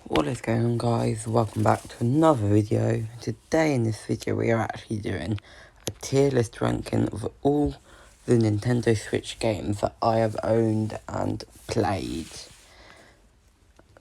What is going on, guys? Welcome back to another video. Today in this video we are actually doing a tier list ranking of all the Nintendo Switch games that I have owned and played.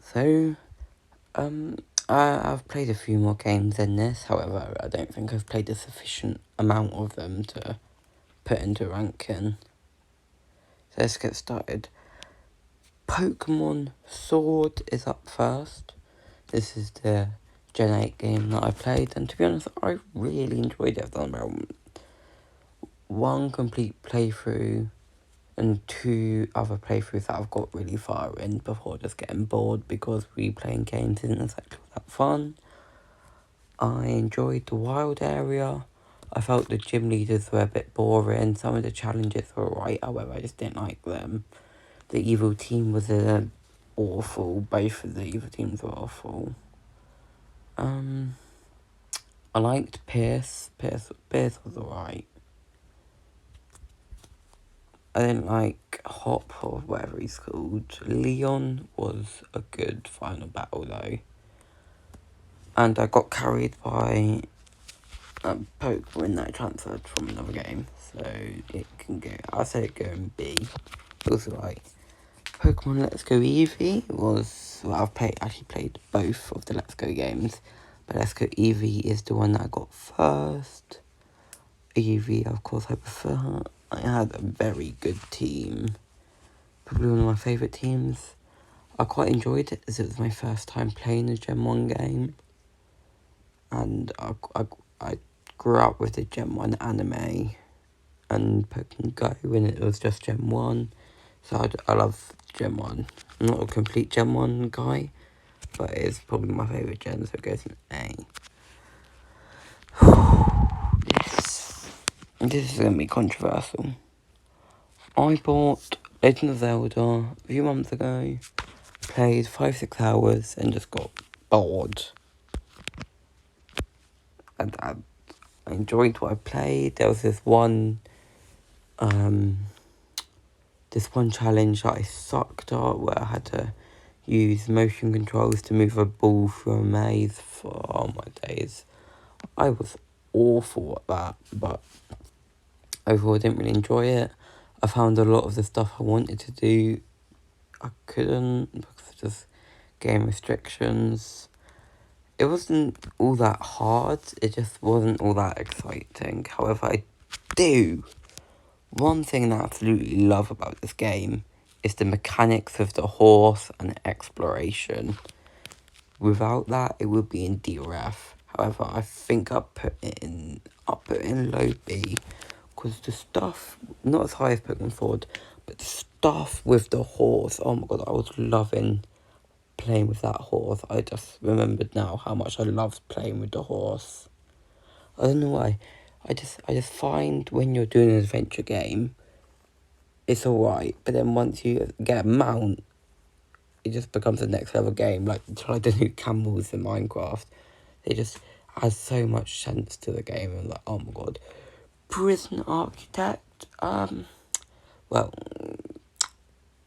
So, I've played a few more games than this, however I don't think I've played a sufficient amount of them to put into ranking. So let's get started. Pokemon Sword is up first. This is the Gen 8 game that I played, and to be honest, I really enjoyed it. I've done about one complete playthrough and two other playthroughs that I've got really far in before just getting bored because replaying games isn't exactly that fun. I enjoyed the wild area. I felt the gym leaders were a bit boring. Some of the challenges were alright, however, I just didn't like them. The evil team was awful. Both of the evil teams were awful. I liked Pierce. Pierce was alright. I didn't like Hop or whatever he's called. Leon was a good final battle though. And I got carried by a Pokemon that I transferred from another game. So it can go, I'll say it go in B. It was alright. Pokemon Let's Go Eevee was, well, I've actually played both of the Let's Go games, but Let's Go Eevee is the one that I got first. Eevee, of course, I prefer. I had a very good team, probably one of my favourite teams. I quite enjoyed it as it was my first time playing a Gen 1 game, and I grew up with the Gen 1 anime and Pokemon Go when it was just Gen 1. So I love Gen 1. I'm not a complete Gen 1 guy, but it's probably my favourite gen, so it goes in A. This is going to be controversial. I bought Legend of Zelda a few months ago, played 5-6 hours and just got bored. And I enjoyed what I played. There was this one challenge that I sucked at where I had to use motion controls to move a ball through a maze for all my days. I was awful at that, but overall I didn't really enjoy it. I found a lot of the stuff I wanted to do, I couldn't because of just game restrictions. It wasn't all that hard, it just wasn't all that exciting. However, one thing that I absolutely love about this game is the mechanics of the horse and exploration. Without that, it would be in DRF. However, I think I'll put it in low B, because the stuff, not as high as Pokemon Sword, but the stuff with the horse, oh my god, I was loving playing with that horse. I just remembered now how much I loved playing with the horse. I don't know why. I just find when you're doing an adventure game, it's alright, but then once you get a mount, it just becomes the next level game. Like, try the new camels in Minecraft. They just add so much sense to the game. And like, oh my god. Prison Architect. Well,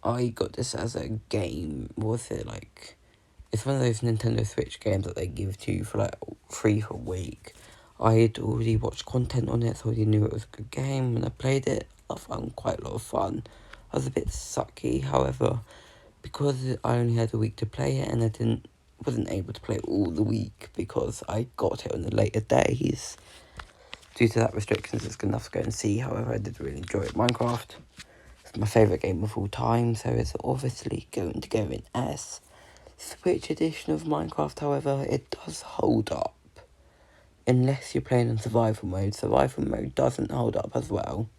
I got this as a game. What's it like? It's one of those Nintendo Switch games that they give to you for like free for a week. I had already watched content on it, so I already knew it was a good game. When I played it, I found quite a lot of fun. I was a bit sucky, however, because I only had a week to play it and I wasn't able to play it all the week because I got it on the later days. Due to that restrictions, it's good enough to go and see. However, I did really enjoy it. Minecraft, it's my favourite game of all time, so it's obviously going to go in S. Switch edition of Minecraft, however, it does hold up. Unless you're playing in survival mode. Survival mode doesn't hold up as well.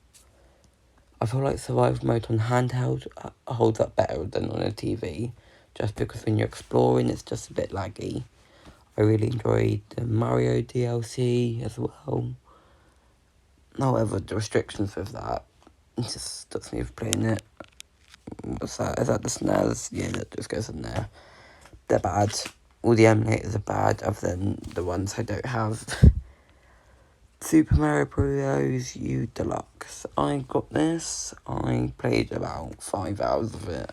I feel like survival mode on handheld holds up better than on a TV. Just because when you're exploring, it's just a bit laggy. I really enjoyed the Mario DLC as well. However, the restrictions with that, it just stops me from playing it. What's that? Is that the SNES? Yeah, that just goes in there. They're bad. All the emulators are bad, other than the ones I don't have. Super Mario Bros. U Deluxe. I got this. I played about 5 hours of it.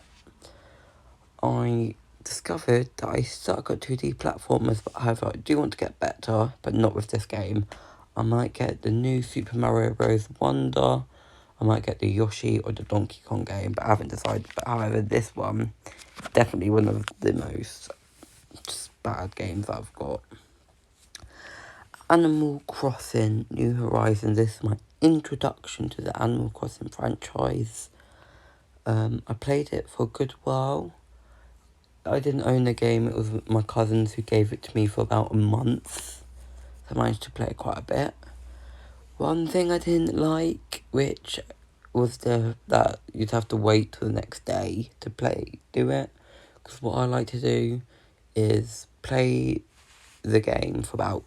I discovered that I suck at 2D platformers, but however, I do want to get better, but not with this game. I might get the new Super Mario Bros. Wonder, I might get the Yoshi or the Donkey Kong game, but I haven't decided. But however, this one is definitely one of the most just bad games that I've got. Animal Crossing New Horizons. This is my introduction to the Animal Crossing franchise. I played it for a good while. I didn't own the game, it was my cousins who gave it to me for about a month. So I managed to play it quite a bit. One thing I didn't like, which was that you'd have to wait till the next day to do it. Because what I like to do is play the game for about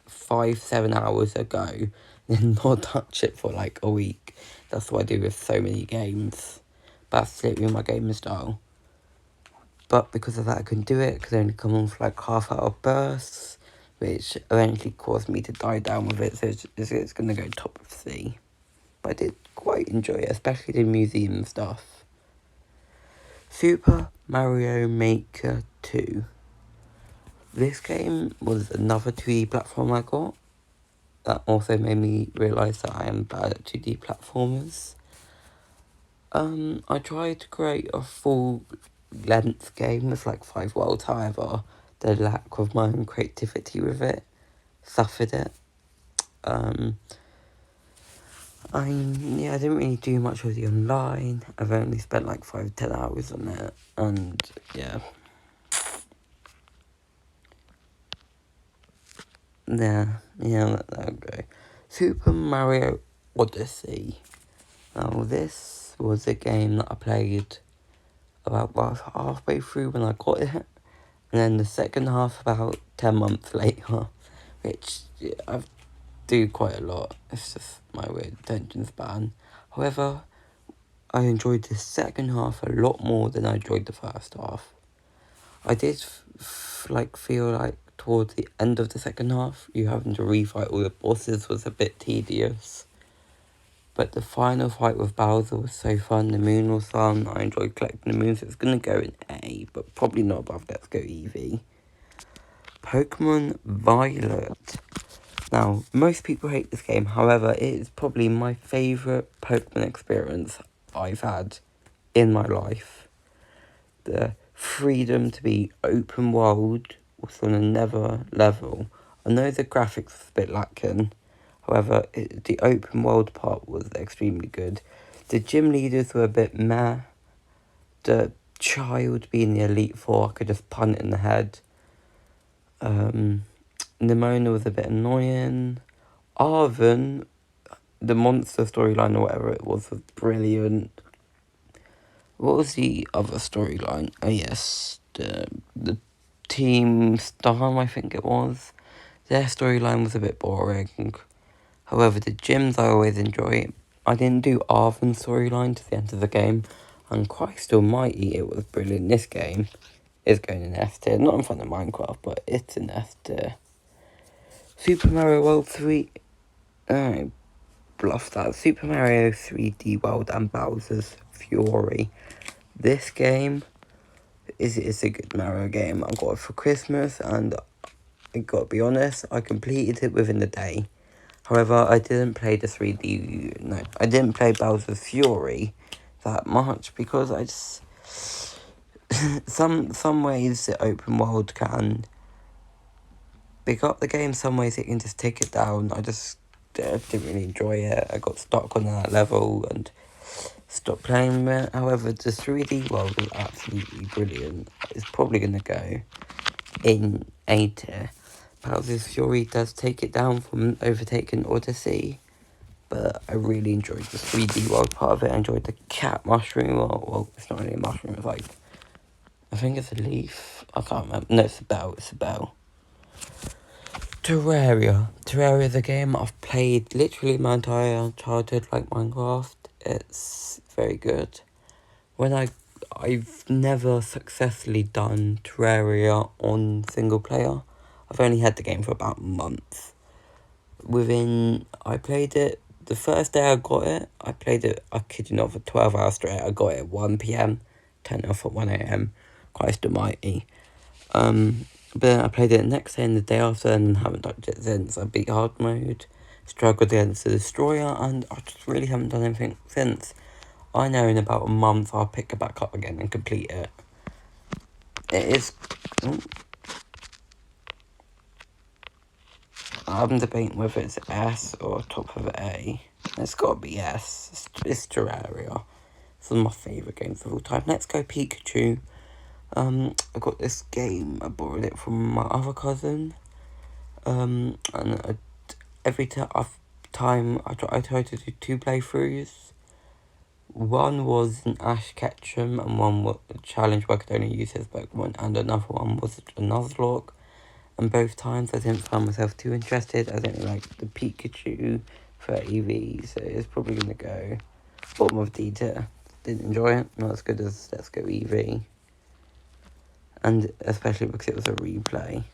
5-7 hours ago, then not touch it for like a week. That's what I do with so many games. That's literally my gaming style. But because of that, I couldn't do it because I only come on for like half-hour bursts, which eventually caused me to die down with it. So it's going to go top of C. But I did quite enjoy it, especially the museum stuff. Super Mario Maker 2. This game was another 2D platform I got. That also made me realise that I am bad at 2D platformers. I tried to create a full-length game with like 5 worlds, however, the lack of my own creativity with it suffered it. I didn't really do much with the online. I've only spent like 5-10 hours on it, and yeah. That'll go. Super Mario Odyssey. Now, this was a game that I played about halfway through when I got it, and then the second half about 10 months later, which I do quite a lot. It's just my weird attention span. However, I enjoyed the second half a lot more than I enjoyed the first half. I did feel like towards the end of the second half, you having to refight all the bosses was a bit tedious. But the final fight with Bowser was so fun, the moon was fun, I enjoyed collecting the moons, so it's going to go in A, but probably not above Let's Go Eevee. Pokemon Violet. Now, most people hate this game, however, it is probably my favourite Pokemon experience I've had in my life. The freedom to be open world was on another level. I know the graphics was a bit lacking, however, the open world part was extremely good. The gym leaders were a bit meh. The child being the Elite Four, I could just punt in the head. Nimona was a bit annoying. Arven, the monster storyline or whatever it was brilliant. What was the other storyline? Oh yes, the Team Storm, I think it was. Their storyline was a bit boring. However, the gyms I always enjoy. I didn't do Arven's storyline to the end of the game, and Christ Almighty, it was brilliant. This game is going in S tier, not in front of Minecraft, but it's in S tier. Super Mario World 3. I bluffed that. Super Mario 3D World and Bowser's Fury. This game is a good Mario game. I got it for Christmas, and I gotta be honest, I completed it within the day. However, I didn't play I didn't play Bowser's Fury that much because I just some ways the open world can pick up the game, some ways it can just take it down. I just didn't really enjoy it. I got stuck on that level and stopped playing it. However, the 3D world was absolutely brilliant. It's probably going to go in A tier. Bowser's Fury does take it down from overtaking Odyssey, but I really enjoyed the 3D world part of it. I enjoyed the cat mushroom. Well, it's not really a mushroom, it's like, I think it's a leaf. I can't remember. No, it's a bell. Terraria. Terraria is a game I've played literally my entire childhood, like Minecraft. It's very good. I've never successfully done Terraria on single player. I've only had the game for about a month. I played it, the first day I got it, I kid you not, for 12 hours straight. I got it at 1 p.m, turned it off at 1 a.m. Christ almighty. But then I played it the next day and the day after and haven't touched it since. I beat hard mode, struggled against the destroyer, and I just really haven't done anything since. I know in about a month I'll pick it back up again and complete it. It is... I'm debating whether it's S or top of A. It's got to be S. It's Terraria. It's one of my favourite games of all time. Let's Go Pikachu. I got this game. I borrowed it from my other cousin. And every time I tried to do 2 playthroughs. One was an Ash Ketchum and one was a challenge where I could only use his Pokemon, and another one was a Nuzlocke. And both times I didn't find myself too interested. I didn't like the Pikachu for EV, so it's probably going to go bottom of D tier. Didn't enjoy it, not as good as Let's Go EV. And especially because it was a replay.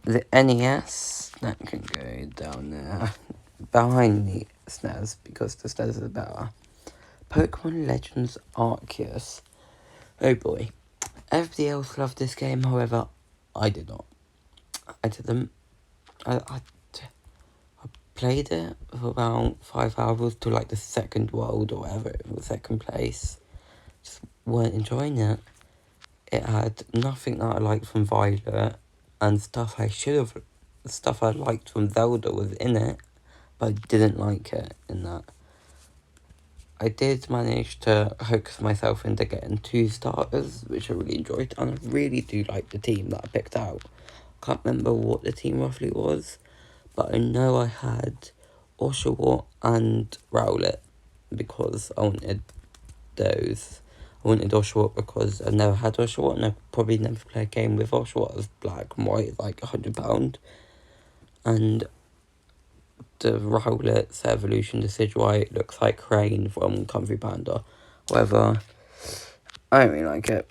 The NES, that can go down there. Behind the SNES, because the SNES is better. Pokemon Legends Arceus. Oh boy. Everybody else loved this game, however, I did not. I didn't. I played it for about 5 hours to like the second world or whatever, the second place. Just weren't enjoying it. It had nothing that I liked from Violet, and stuff I liked from Zelda was in it, but I didn't like it in that. I did manage to hoax myself into getting 2 starters, which I really enjoyed, and I really do like the team that I picked out. Can't remember what the team roughly was, but I know I had Oshawott and Rowlet because I wanted those. I wanted Oshawott because I never had Oshawott, and I probably never play a game with Oshawott as black and white, like £100. And the Rowlet's evolution, the Decidueye, looks like Crane from Kung Fu Panda. However, I don't really like it.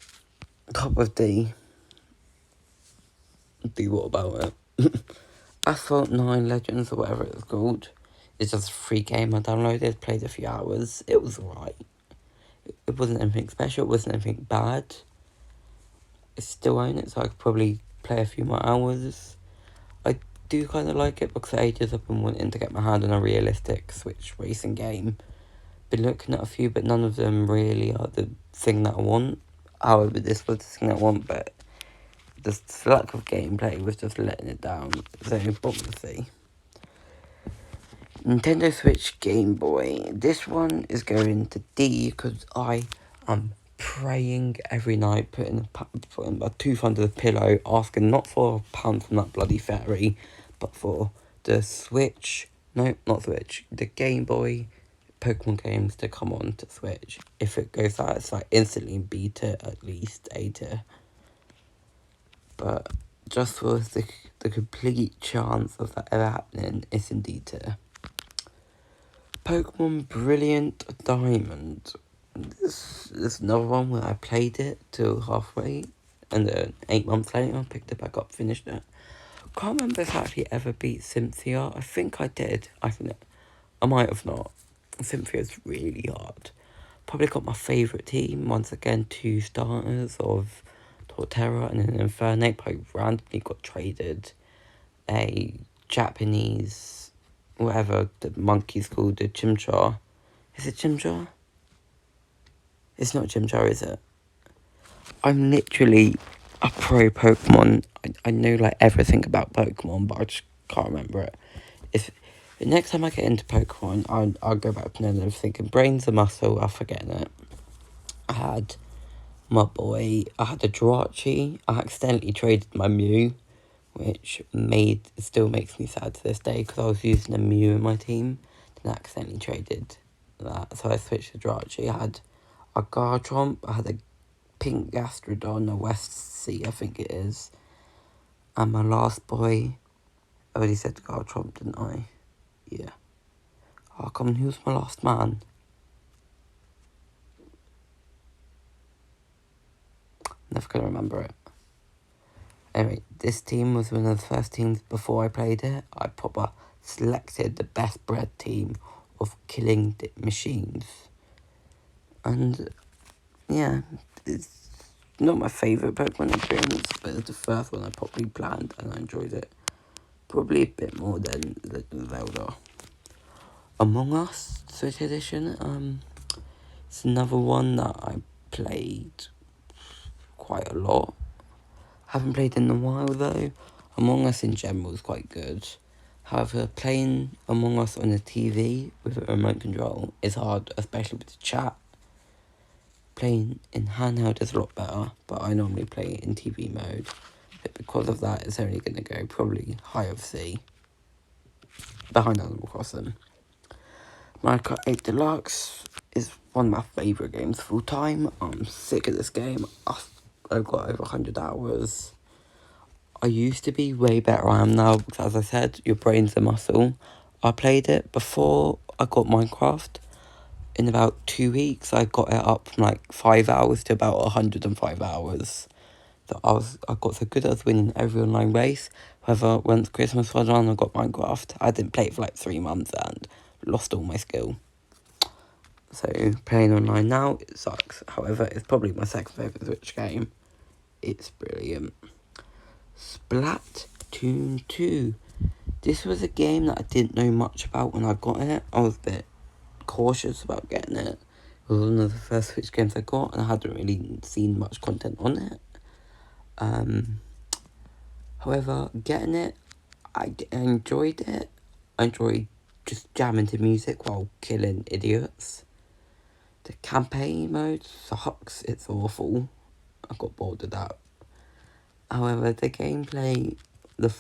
Top of D. D, what about it? Asphalt 9 Legends, or whatever it's called. It's just a free game I downloaded, played a few hours. It was alright. It wasn't anything special, it wasn't anything bad. I still own it, so I could probably play a few more hours. I do kind of like it because for ages I've been wanting to get my hand on a realistic Switch racing game. Been looking at a few, but none of them really are the thing that I want. However, this was the thing I want, but the lack of gameplay was just letting it down. So, bottom to see. Nintendo Switch Game Boy. This one is going to D because I am praying every night, putting a tooth under the pillow, asking not for £1 from that bloody fairy, but for the Switch. No, not Switch. The Game Boy Pokemon games to come on to Switch. If it goes out, it's like instantly B tier, at least A tier. But just for the complete chance of that ever happening, it's in D tier. Pokemon Brilliant Diamond. This is another one where I played it till halfway, and then 8 months later I picked it back up, finished it. Can't remember if I actually ever beat Cynthia. I think I did. I might have not. Cynthia's really hard. Probably got my favourite team. Once again, 2 starters of Torterra and an Infernape. I randomly got traded a Japanese, whatever the monkey's called, the Chimchar. Is it Chimchar? It's not Chimchar, is it? I'm literally a pro Pokemon. I know like everything about Pokemon, but I just can't remember it. If the next time I get into Pokemon, I'll go back to knowing everything. And Brains a muscle, I'm forgetting it. I had my boy, I had a Jirachi. I accidentally traded my Mew, which still makes me sad to this day because I was using a Mew in my team. Then I accidentally traded that, so I switched to Jirachi. I had a Garchomp, I had a pink Gastrodon, a West Sea, I think it is. And my last boy, I already said Garchomp, didn't I? Yeah. Oh, come on, who's my last man? Never gonna remember it. Anyway, this team was one of the first teams before I played it. I proper selected the best bred team of killing machines. And yeah, it's not my favourite Pokemon experience, but it's the first one I properly planned and I enjoyed it. Probably a bit more than Legend of Zelda. Among Us Switch Edition, it's another one that I played quite a lot. Haven't played in a while though. Among Us in general is quite good. However, playing Among Us on a TV with a remote control is hard, especially with the chat. Playing in handheld is a lot better, but I normally play it in TV mode. But because of that, it's only going to go probably high of C. Behind Animal Crossing. Mario Kart 8 Deluxe is one of my favourite games of all time. I'm sick of this game. I've got over 100 hours. I used to be way better I am now, because as I said, your brain's a muscle. I played it before I got Minecraft. In about 2 weeks, I got it up from like 5 hours to about 105 hours. So I got so good I was winning every online race. However, once Christmas was on, I got Minecraft. I didn't play it for like 3 months and lost all my skill. So playing online now, it sucks. However, it's probably my second favourite Switch game. It's brilliant. Splatoon 2. This was a game that I didn't know much about when I got it. I was a bit cautious about getting it. It was one of the first Switch games I got, and I hadn't really seen much content on it. However, getting it, I enjoyed it. I enjoyed just jamming to music while killing idiots. The campaign mode sucks. It's awful. I got bored of that. However, the gameplay, the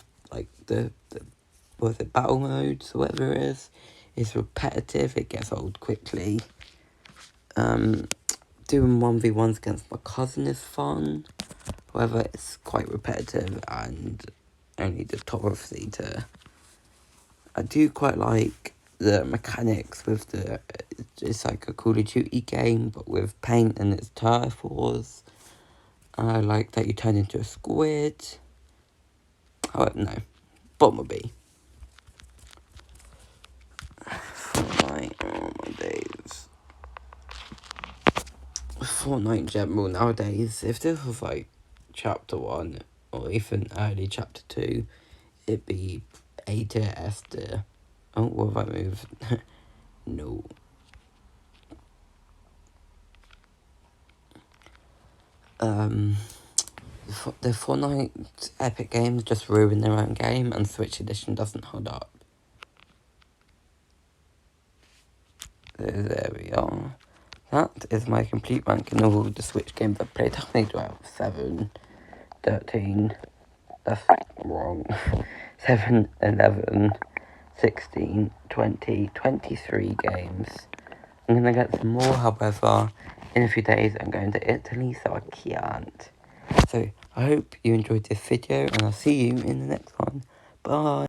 battle modes, or whatever it is repetitive. It gets old quickly. Doing 1v1s against my cousin is fun. However, it's quite repetitive and only the top of C2. I do quite like the mechanics with it's like a Call of Duty game, but with paint and it's turf wars. I like that you turn into a squid. However, no. Bottom of B. Fortnite, oh my days. Fortnite in general nowadays, if this was like chapter 1 or even early chapter 2, it'd be A tier, S tier. Oh, what have I moved? No. The Fortnite Epic Games just ruined their own game, and Switch Edition doesn't hold up. There we are. That is my complete ranking of all the Switch games I've played. I think about 7, 13, that's wrong, 7, 11, 16, 20, 23 games. I'm going to get some more, however, in a few days I'm going to Italy, so I can't. So, I hope you enjoyed this video, and I'll see you in the next one. Bye!